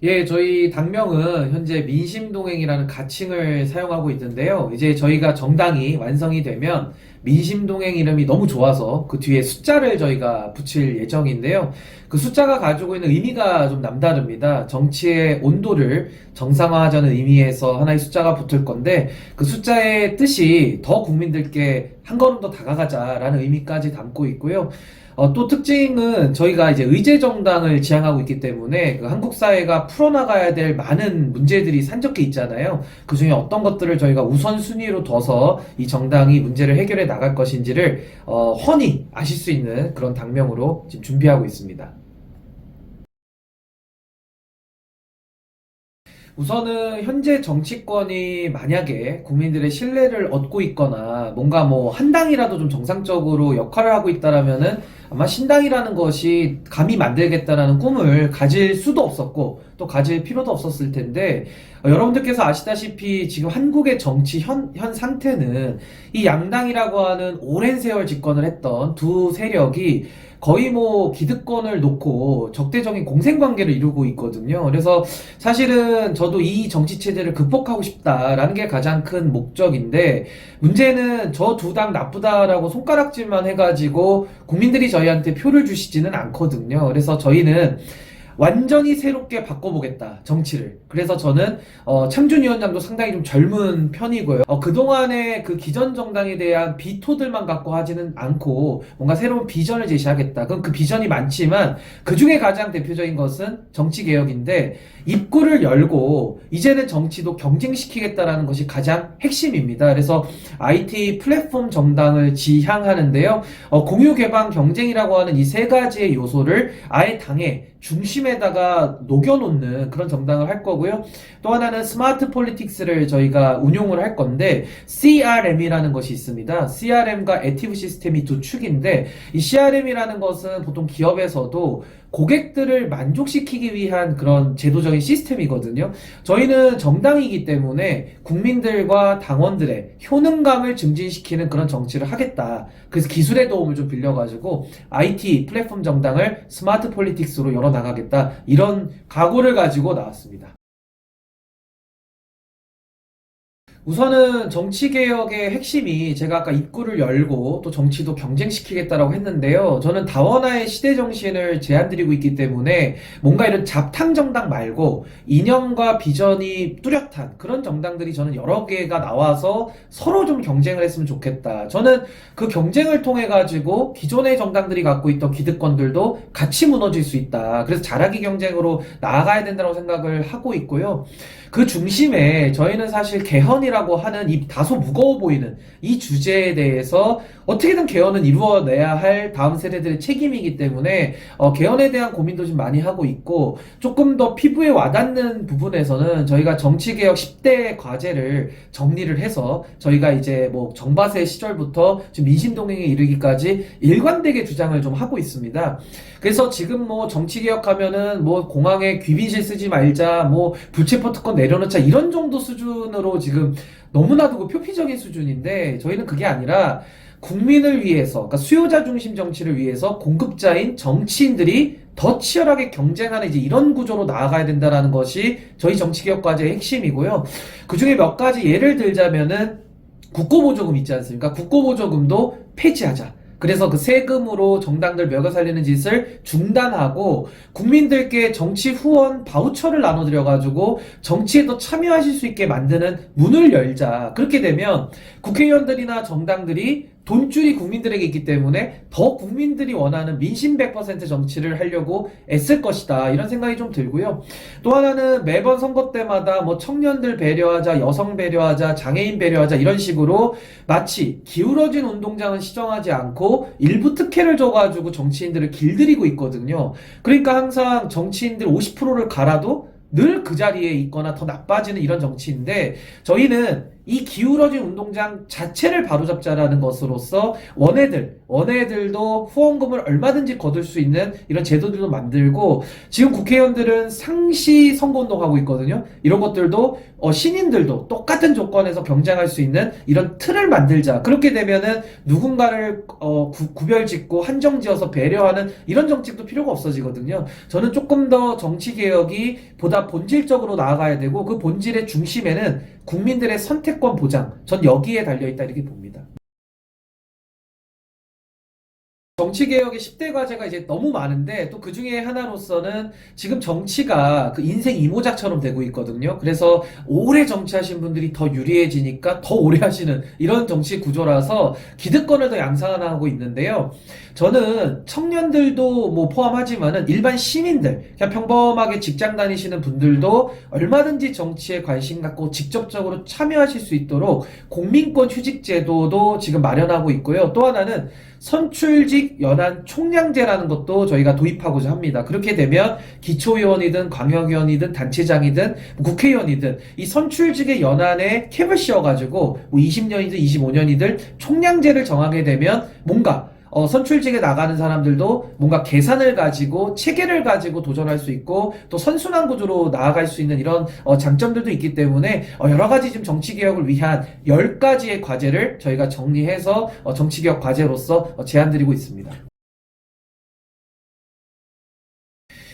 예, 저희 당명은 현재 민심동행이라는 가칭을 사용하고 있는데요. 이제 저희가 정당이 완성이 되면 민심동행 이름이 너무 좋아서 그 뒤에 숫자를 저희가 붙일 예정인데요. 그 숫자가 가지고 있는 의미가 좀 남다릅니다. 정치의 온도를 정상화하자는 의미에서 하나의 숫자가 붙을 건데 그 숫자의 뜻이 더 국민들께 한 걸음 더 다가가자라는 의미까지 담고 있고요. 또 특징은 저희가 이제 의제 정당을 지향하고 있기 때문에 그 한국 사회가 풀어나가야 될 많은 문제들이 산적해 있잖아요. 그 중에 어떤 것들을 저희가 우선순위로 둬서 이 정당이 문제를 해결해 나갈 것인지를 훤히 아실 수 있는 그런 당명으로 지금 준비하고 있습니다. 우선은 현재 정치권이 만약에 국민들의 신뢰를 얻고 있거나 뭔가 뭐 한 당이라도 좀 정상적으로 역할을 하고 있다라면은 아마 신당이라는 것이 감히 만들겠다라는 꿈을 가질 수도 없었고 또 가질 필요도 없었을 텐데 여러분들께서 아시다시피 지금 한국의 정치 현 상태는 이 양당이라고 하는 오랜 세월 집권을 했던 두 세력이 거의 뭐 기득권을 놓고 적대적인 공생관계를 이루고 있거든요. 그래서 사실은 저도 이 정치 체제를 극복하고 싶다라는 게 가장 큰 목적인데 문제는 저 두 당 나쁘다라고 손가락질만 해가지고 국민들이 저희한테 표를 주시지는 않거든요. 그래서 저희는 완전히 새롭게 바꿔보겠다 정치를. 그래서 저는 창준위원장도 상당히 좀 젊은 편이고요. 그동안의 그 기존 정당에 대한 비토들만 갖고 하지는 않고 뭔가 새로운 비전을 제시하겠다. 그럼 그 비전이 많지만 그 중에 가장 대표적인 것은 정치개혁인데 입구를 열고 이제는 정치도 경쟁시키겠다라는 것이 가장 핵심입니다. 그래서 IT 플랫폼 정당을 지향하는데요. 공유 개방 경쟁이라고 하는 이 세 가지의 요소를 아예 당의 중심에다가 녹여놓는 그런 정당을 할 거고요. 또 하나는 스마트 폴리틱스를 저희가 운용을 할 건데 CRM이라는 것이 있습니다. CRM과 액티브 시스템이 두 축인데 이 CRM이라는 것은 보통 기업에서도 고객들을 만족시키기 위한 그런 제도적인 시스템이거든요. 저희는 정당이기 때문에 국민들과 당원들의 효능감을 증진시키는 그런 정치를 하겠다. 그래서 기술의 도움을 좀 빌려가지고 IT 플랫폼 정당을 스마트 폴리틱스로 열어나가겠다. 이런 각오를 가지고 나왔습니다. 우선은 정치개혁의 핵심이 제가 아까 입구를 열고 또 정치도 경쟁시키겠다라고 했는데요. 저는 다원화의 시대 정신을 제안드리고 있기 때문에 뭔가 이런 잡탕 정당 말고 이념과 비전이 뚜렷한 그런 정당들이 저는 여러 개가 나와서 서로 좀 경쟁을 했으면 좋겠다. 저는 그 경쟁을 통해 가지고 기존의 정당들이 갖고 있던 기득권들도 같이 무너질 수 있다. 그래서 잘하기 경쟁으로 나아가야 된다고 생각을 하고 있고요. 그 중심에 저희는 사실 개헌이라고 하는 이 다소 무거워 보이는 이 주제에 대해서 어떻게든 개헌은 이루어내야 할 다음 세대들의 책임이기 때문에 개헌에 대한 고민도 좀 많이 하고 있고 조금 더 피부에 와닿는 부분에서는 저희가 정치개혁 10대 과제를 정리를 해서 저희가 이제 뭐 정바세 시절부터 지금 민심동행에 이르기까지 일관되게 주장을 좀 하고 있습니다. 그래서 지금 뭐 정치개혁하면은 뭐 공항에 귀빈실 쓰지 말자, 뭐 불체포 특권 내려놓자 이런 정도 수준으로 지금 너무나도 그 표피적인 수준인데 저희는 그게 아니라 국민을 위해서, 그러니까 수요자 중심 정치를 위해서 공급자인 정치인들이 더 치열하게 경쟁하는 이제 이런 구조로 나아가야 된다라는 것이 저희 정치개혁 과제의 핵심이고요. 그 중에 몇 가지 예를 들자면은 국고보조금 있지 않습니까? 국고보조금도 폐지하자. 그래서 그 세금으로 정당들 먹여 살리는 짓을 중단하고 국민들께 정치 후원 바우처를 나눠드려가지고 정치에 더 참여하실 수 있게 만드는 문을 열자. 그렇게 되면 국회의원들이나 정당들이 돈줄이 국민들에게 있기 때문에 더 국민들이 원하는 민심 100% 정치를 하려고 애쓸 것이다. 이런 생각이 좀 들고요. 또 하나는 매번 선거 때마다 뭐 청년들 배려하자, 여성 배려하자, 장애인 배려하자 이런 식으로 마치 기울어진 운동장은 시정하지 않고 일부 특혜를 줘가지고 정치인들을 길들이고 있거든요. 그러니까 항상 정치인들 50%를 갈아도 늘 그 자리에 있거나 더 나빠지는 이런 정치인데 저희는 이 기울어진 운동장 자체를 바로잡자라는 것으로서 원애들 원외들도 후원금을 얼마든지 거둘 수 있는 이런 제도들도 만들고, 지금 국회의원들은 상시 선거운동하고 있거든요. 이런 것들도 신인들도 똑같은 조건에서 경쟁할 수 있는 이런 틀을 만들자. 그렇게 되면은 누군가를 구별짓고 한정지어서 배려하는 이런 정책도 필요가 없어지거든요. 저는 조금 더 정치개혁이 보다 본질적으로 나아가야 되고, 그 본질의 중심에는 국민들의 선택권 보장, 전 여기에 달려있다 이렇게 봅니다. 정치개혁의 10대 과제가 이제 너무 많은데, 또 그 중에 하나로서는 지금 정치가 그 인생 이모작처럼 되고 있거든요. 그래서 오래 정치하신 분들이 더 유리해지니까 더 오래 하시는 이런 정치 구조라서 기득권을 더 양산하고 있는데요. 저는 청년들도 뭐 포함하지만은 일반 시민들, 그냥 평범하게 직장 다니시는 분들도 얼마든지 정치에 관심 갖고 직접적으로 참여하실 수 있도록 공민권 휴직 제도도 지금 마련하고 있고요. 또 하나는 선출직 연한 총량제라는 것도 저희가 도입하고자 합니다. 그렇게 되면 기초의원이든 광역의원이든 단체장이든 국회의원이든 이 선출직의 연한에 캡을 씌워가지고 뭐 20년이든 25년이든 총량제를 정하게 되면 뭔가 선출직에 나가는 사람들도 뭔가 계산을 가지고 체계를 가지고 도전할 수 있고, 또 선순환 구조로 나아갈 수 있는 이런 장점들도 있기 때문에 여러 가지 지금 정치개혁을 위한 10가지의 과제를 저희가 정리해서 정치개혁 과제로서 제안드리고 있습니다.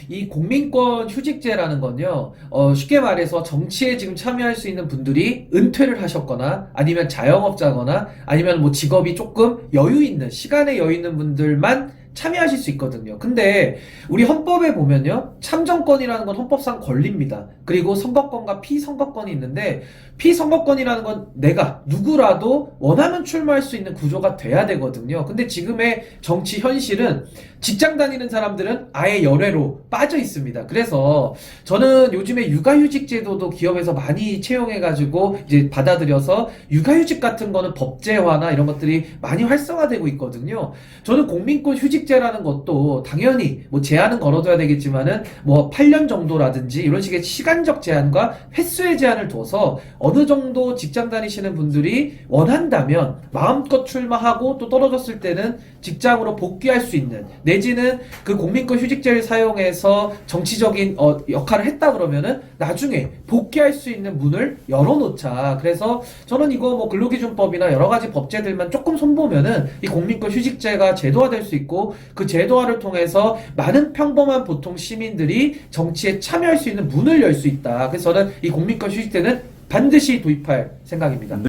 이 공민권 휴직제라는 건요, 쉽게 말해서 정치에 지금 참여할 수 있는 분들이 은퇴를 하셨거나, 아니면 자영업자거나, 아니면 뭐 직업이 조금 여유 있는, 시간에 여유 있는 분들만 참여하실 수 있거든요. 근데 우리 헌법에 보면요, 참정권이라는 건 헌법상 권리입니다. 그리고 선거권과 피선거권이 있는데, 피선거권이라는 건 내가 누구라도 원하면 출마할 수 있는 구조가 돼야 되거든요. 근데 지금의 정치 현실은 직장 다니는 사람들은 아예 열애로 빠져 있습니다. 그래서 저는 요즘에 육아휴직 제도도 기업에서 많이 채용해가지고 이제 받아들여서 육아휴직 같은 거는 법제화나 이런 것들이 많이 활성화되고 있거든요. 저는 공민권 휴직제라는 것도 당연히 뭐 제한은 걸어둬야 되겠지만은 뭐 8년 정도라든지 이런 식의 시간적 제한과 횟수의 제한을 둬서 어느 정도 직장 다니시는 분들이 원한다면 마음껏 출마하고, 또 떨어졌을 때는 직장으로 복귀할 수 있는, 내지는 그 공민권 휴직제를 사용해서 정치적인 역할을 했다 그러면은 나중에 복귀할 수 있는 문을 열어놓자. 그래서 저는 이거 뭐 근로기준법이나 여러 가지 법제들만 조금 손보면은 이 공민권 휴직제가 제도화될 수 있고, 그 제도화를 통해서 많은 평범한 보통 시민들이 정치에 참여할 수 있는 문을 열 수 있다. 그래서 저는 이 공민권 휴직제는 반드시 도입할 생각입니다.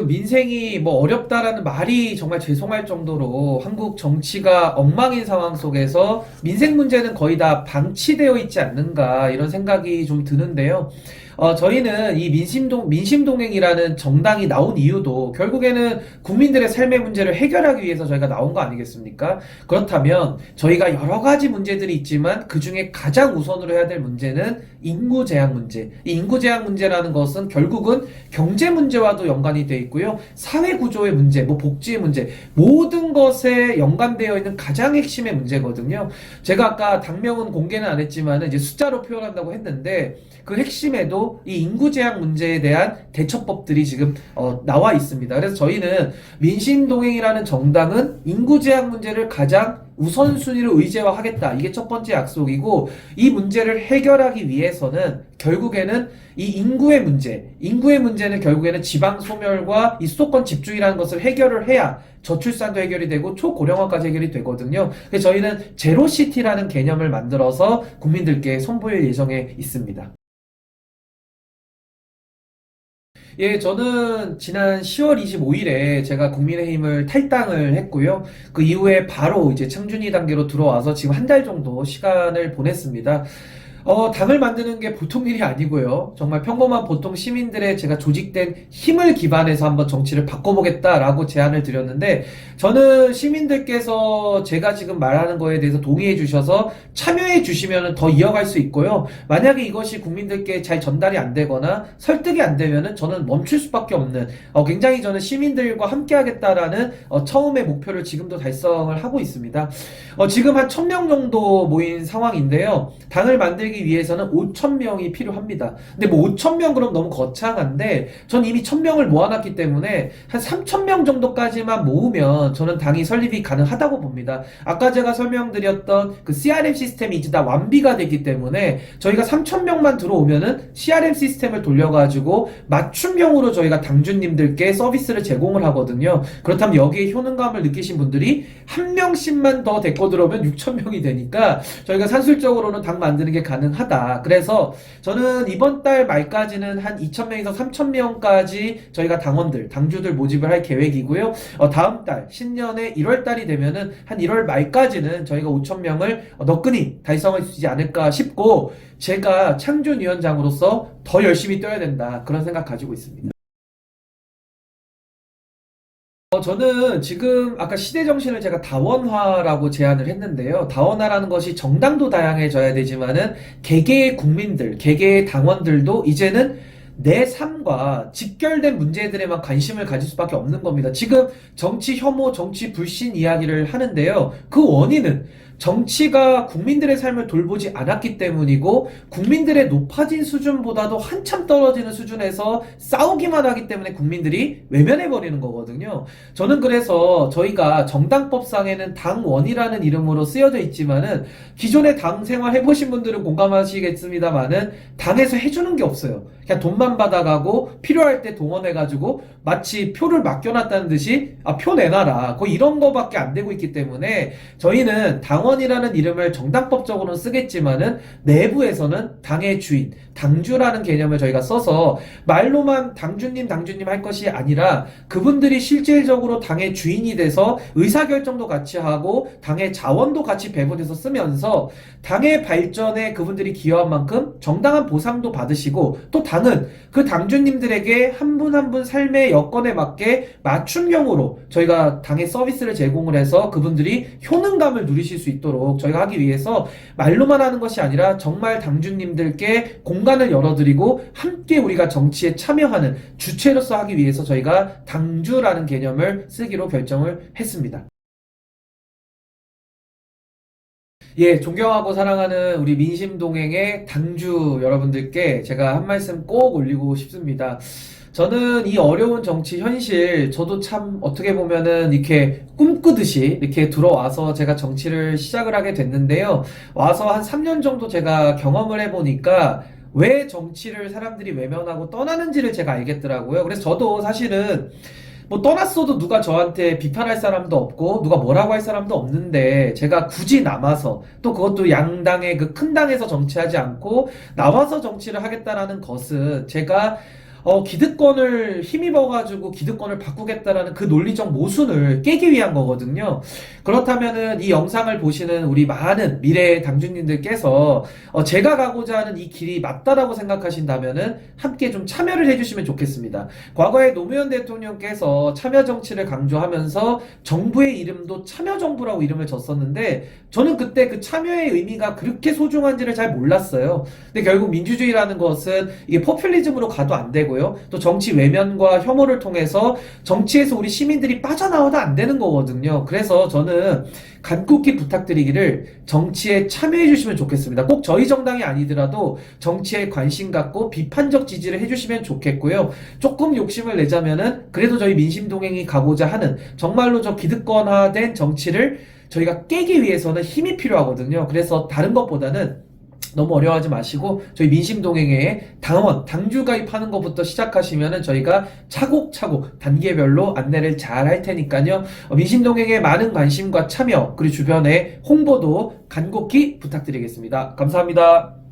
민생이 뭐 어렵다라는 말이 정말 죄송할 정도로 한국 정치가 엉망인 상황 속에서 민생 문제는 거의 다 방치되어 있지 않는가, 이런 생각이 좀 드는데요. 저희는 이 민심동행이라는 정당이 나온 이유도 결국에는 국민들의 삶의 문제를 해결하기 위해서 저희가 나온 거 아니겠습니까? 그렇다면 저희가 여러 가지 문제들이 있지만 그 중에 가장 우선으로 해야 될 문제는 인구 제약 문제. 이 인구 제약 문제라는 것은 결국은 경제 문제와도 연관이 되어 있고요. 사회 구조의 문제, 뭐 복지의 문제, 모든 것에 연관되어 있는 가장 핵심의 문제거든요. 제가 아까 당명은 공개는 안 했지만 이제 숫자로 표현한다고 했는데, 그 핵심에도 이 인구 제약 문제에 대한 대처법들이 지금 나와 있습니다. 그래서 저희는 민심동행이라는 정당은 인구 제약 문제를 가장 우선순위로 의제화하겠다. 이게 첫 번째 약속이고, 이 문제를 해결하기 위해서는 결국에는 이 인구의 문제는 결국에는 지방 소멸과 이 수도권 집중이라는 것을 해결을 해야 저출산도 해결이 되고 초고령화까지 해결이 되거든요. 그래서 저희는 제로시티라는 개념을 만들어서 국민들께 선보일 예정에 있습니다. 예, 저는 지난 10월 25일에 제가 국민의힘을 탈당을 했고요. 그 이후에 바로 이제 창준이 단계로 들어와서 지금 한 달 정도 시간을 보냈습니다. 당을 만드는 게 보통 일이 아니고요. 정말 평범한 보통 시민들의 제가 조직된 힘을 기반해서 한번 정치를 바꿔보겠다라고 제안을 드렸는데, 저는 시민들께서 제가 지금 말하는 거에 대해서 동의해 주셔서 참여해 주시면 더 이어갈 수 있고요. 만약에 이것이 국민들께 잘 전달이 안 되거나 설득이 안 되면은 저는 멈출 수밖에 없는, 굉장히 저는 시민들과 함께 하겠다라는 처음의 목표를 지금도 달성을 하고 있습니다. 지금 한 1000명 정도 모인 상황인데요. 당을 만들기 되기 위해서는 5천 명이 필요합니다. 근데 뭐 5천 명 그럼 너무 거창한데 전 이미 1천 명을 모아놨기 때문에 한 3천 명 정도까지만 모으면 저는 당이 설립이 가능하다고 봅니다. 아까 제가 설명드렸던 그 CRM 시스템이 이제 다 완비가 됐기 때문에 저희가 3천 명만 들어오면은 CRM 시스템을 돌려가지고 맞춤형으로 저희가 당주님들께 서비스를 제공을 하거든요. 그렇다면 여기에 효능감을 느끼신 분들이 한 명씩만 더 데리고 들어오면 6천 명이 되니까 저희가 산술적으로는 당 만드는 게 가능하다. 그래서 저는 이번 달 말까지는 한 2천 명에서 3천 명까지 저희가 당원들, 당주들 모집을 할 계획이고요. 다음 달 신년에 1월 달이 되면은 한 1월 말까지는 저희가 5천 명을 너끈히 달성할 수 있지 않을까 싶고 제가 창준위원장으로서 더 열심히 뛰어야 된다. 그런 생각 가지고 있습니다. 저는 지금 아까 시대 정신을 제가 다원화라고 제안을 했는데요. 다원화라는 것이 정당도 다양해져야 되지만은 개개의 국민들, 개개의 당원들도 이제는 내 삶과 직결된 문제들에만 관심을 가질 수밖에 없는 겁니다. 지금 정치 혐오, 정치 불신 이야기를 하는데요. 그 원인은 정치가 국민들의 삶을 돌보지 않았기 때문이고 국민들의 높아진 수준보다도 한참 떨어지는 수준에서 싸우기만 하기 때문에 국민들이 외면해버리는 거거든요. 저는 그래서 저희가 정당법상에는 당원이라는 이름으로 쓰여져 있지만은 기존에 당 생활 해보신 분들은 공감하시겠습니다만은 당에서 해주는 게 없어요. 그냥 돈만 받아가고 필요할 때 동원해가지고 마치 표를 맡겨놨다는 듯이 표 내놔라. 거의 이런 거밖에 안 되고 있기 때문에 저희는 당원이라는 이름을 정당법적으로는 쓰겠지만은 내부에서는 당의 주인, 당주라는 개념을 저희가 써서 말로만 당주님, 당주님 할 것이 아니라 그분들이 실질적으로 당의 주인이 돼서 의사결정도 같이 하고 당의 자원도 같이 배분해서 쓰면서 당의 발전에 그분들이 기여한 만큼 정당한 보상도 받으시고 또 당은 그 당주님들에게 한 분 한 분 삶의 여건에 맞게 맞춤형으로 저희가 당의 서비스를 제공을 해서 그분들이 효능감을 누리실 수 있도록 저희가 하기 위해서 말로만 하는 것이 아니라 정말 당주님들께 공간을 열어드리고 함께 우리가 정치에 참여하는 주체로서 하기 위해서 저희가 당주라는 개념을 쓰기로 결정을 했습니다. 예, 존경하고 사랑하는 우리 민심동행의 당주 여러분들께 제가 한 말씀 꼭 올리고 싶습니다. 저는 이 어려운 정치 현실, 저도 참 어떻게 보면은 이렇게 꿈꾸듯이 이렇게 들어와서 제가 정치를 시작을 하게 됐는데요. 와서 한 3년 정도 제가 경험을 해보니까 왜 정치를 사람들이 외면하고 떠나는지를 제가 알겠더라고요. 그래서 저도 사실은 뭐 떠났어도 누가 저한테 비판할 사람도 없고 누가 뭐라고 할 사람도 없는데 제가 굳이 남아서 또 그것도 양당의 그 큰 당에서 정치하지 않고 나와서 정치를 하겠다라는 것은 제가 기득권을 힘입어가지고 기득권을 바꾸겠다라는 그 논리적 모순을 깨기 위한 거거든요. 그렇다면은 이 영상을 보시는 우리 많은 미래의 당주님들께서 제가 가고자 하는 이 길이 맞다라고 생각하신다면은 함께 좀 참여를 해주시면 좋겠습니다. 과거에 노무현 대통령께서 참여 정치를 강조하면서 정부의 이름도 참여정부라고 이름을 줬었는데 저는 그때 그 참여의 의미가 그렇게 소중한지를 잘 몰랐어요. 근데 결국 민주주의라는 것은 이게 포퓰리즘으로 가도 안 되고 또 정치 외면과 혐오를 통해서 정치에서 우리 시민들이 빠져나와도 안 되는 거거든요. 그래서 저는 간곡히 부탁드리기를 정치에 참여해 주시면 좋겠습니다. 꼭 저희 정당이 아니더라도 정치에 관심 갖고 비판적 지지를 해주시면 좋겠고요. 조금 욕심을 내자면은 그래도 저희 민심동행이 가고자 하는 정말로 저 기득권화된 정치를 저희가 깨기 위해서는 힘이 필요하거든요. 그래서 다른 것보다는 너무 어려워하지 마시고 저희 민심동행에 당원, 당주 가입하는 것부터 시작하시면은 저희가 차곡차곡 단계별로 안내를 잘 할 테니까요. 민심동행에 많은 관심과 참여 그리고 주변에 홍보도 간곡히 부탁드리겠습니다. 감사합니다.